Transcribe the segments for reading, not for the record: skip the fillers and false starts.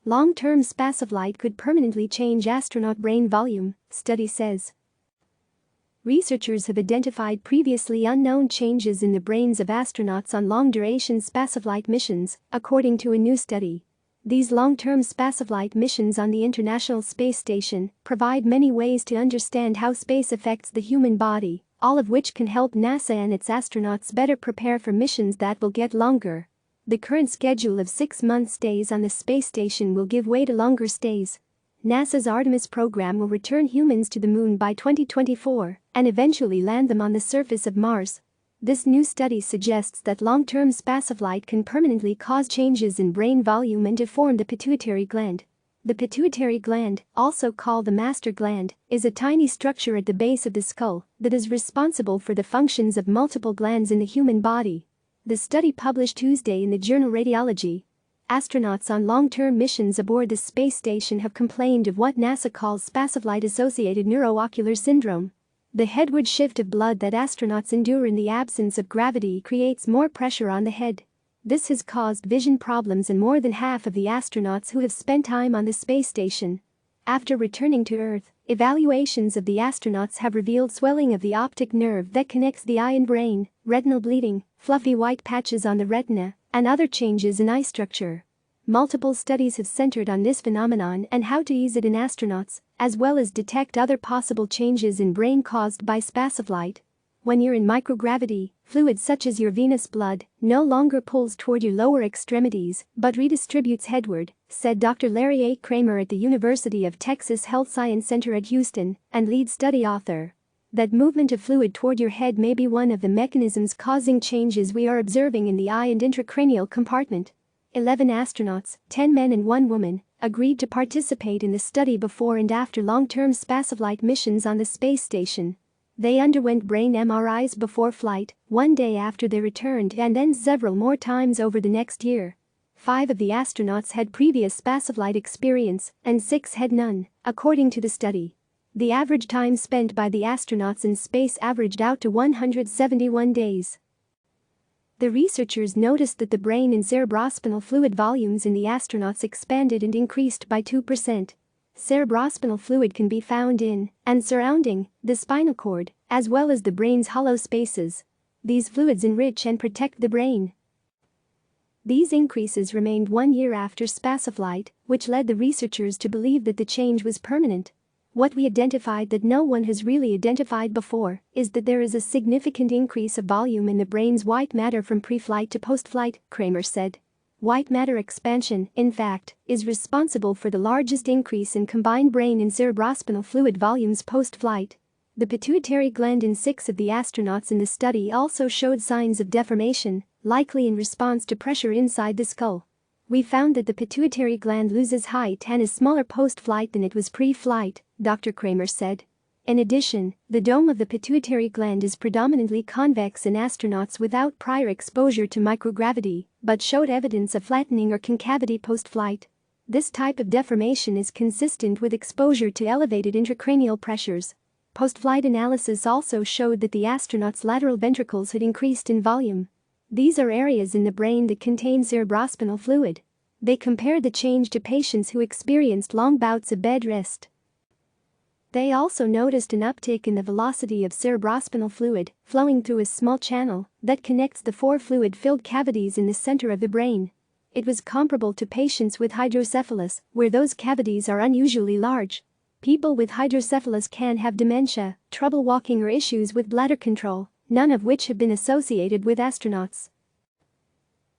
Long-term spaceflight could permanently change astronaut brain volume, study says. Researchers have identified previously unknown changes in the brains of astronauts on long-duration spaceflight missions, according to a new study. These long-term spaceflight missions on the International Space Station provide many ways to understand how space affects the human body, all of which can help NASA and its astronauts better prepare for missions that will get longer. The current schedule of 6-month stays on the space station will give way to longer stays. NASA's Artemis program will return humans to the moon by 2024 and eventually land them on the surface of Mars. This new study suggests that long-term spaceflight can permanently cause changes in brain volume and deform the pituitary gland. The pituitary gland, also called the master gland, is a tiny structure at the base of the skull that is responsible for the functions of multiple glands in the human body. The study published Tuesday in the journal Radiology. Astronauts on long-term missions aboard the space station have complained of what NASA calls spaceflight-associated neuroocular syndrome. The headward shift of blood that astronauts endure in the absence of gravity creates more pressure on the head. This has caused vision problems in more than half of the astronauts who have spent time on the space station. After returning to Earth, evaluations of the astronauts have revealed swelling of the optic nerve that connects the eye and brain, retinal bleeding, fluffy white patches on the retina, and other changes in eye structure. Multiple studies have centered on this phenomenon and how to ease it in astronauts, as well as detect other possible changes in brain caused by spaceflight. When you're in microgravity, fluid such as your venous blood no longer pulls toward your lower extremities but redistributes headward, said Dr. Larry A. Kramer at the University of Texas Health Science Center at Houston and lead study author. That movement of fluid toward your head may be one of the mechanisms causing changes we are observing in the eye and intracranial compartment. 11 astronauts, 10 men and 1 woman, agreed to participate in the study before and after long-term spaceflight missions on the space station. They underwent brain MRIs before flight, 1 day after they returned and then several more times over the next year. 5 of the astronauts had previous spaceflight experience and 6 had none, according to the study. The average time spent by the astronauts in space averaged out to 171 days. The researchers noticed that the brain and cerebrospinal fluid volumes in the astronauts expanded and increased by 2%. Cerebrospinal fluid can be found in and surrounding the spinal cord, as well as the brain's hollow spaces. These fluids enrich and protect the brain. These increases remained 1 year after spaceflight, which led the researchers to believe that the change was permanent. What we identified that no one has really identified before is that there is a significant increase of volume in the brain's white matter from pre-flight to post-flight, Kramer said. White matter expansion, in fact, is responsible for the largest increase in combined brain and cerebrospinal fluid volumes post-flight. The pituitary gland in 6 of the astronauts in the study also showed signs of deformation, likely in response to pressure inside the skull. We found that the pituitary gland loses height and is smaller post-flight than it was pre-flight, Dr. Kramer said. In addition, the dome of the pituitary gland is predominantly convex in astronauts without prior exposure to microgravity, but showed evidence of flattening or concavity post-flight. This type of deformation is consistent with exposure to elevated intracranial pressures. Post-flight analysis also showed that the astronauts' lateral ventricles had increased in volume. These are areas in the brain that contain cerebrospinal fluid. They compared the change to patients who experienced long bouts of bed rest. They also noticed an uptick in the velocity of cerebrospinal fluid flowing through a small channel that connects the 4 fluid-filled cavities in the center of the brain. It was comparable to patients with hydrocephalus, where those cavities are unusually large. People with hydrocephalus can have dementia, trouble walking or issues with bladder control, none of which have been associated with astronauts.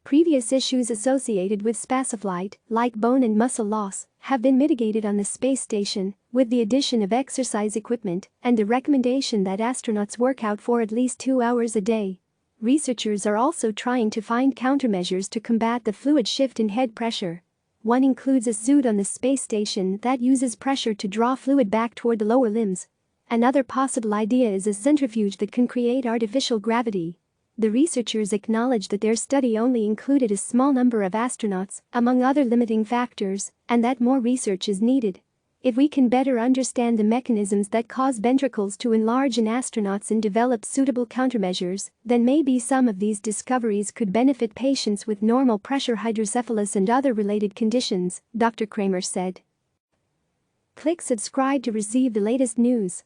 Previous issues associated with spaceflight, like bone and muscle loss, have been mitigated on the space station with the addition of exercise equipment and the recommendation that astronauts work out for at least 2 hours a day. Researchers are also trying to find countermeasures to combat the fluid shift in head pressure. One includes a suit on the space station that uses pressure to draw fluid back toward the lower limbs. Another possible idea is a centrifuge that can create artificial gravity. The researchers acknowledge that their study only included a small number of astronauts, among other limiting factors, and that more research is needed. If we can better understand the mechanisms that cause ventricles to enlarge in astronauts and develop suitable countermeasures, then maybe some of these discoveries could benefit patients with normal pressure hydrocephalus and other related conditions, Dr. Kramer said. Click subscribe to receive the latest news.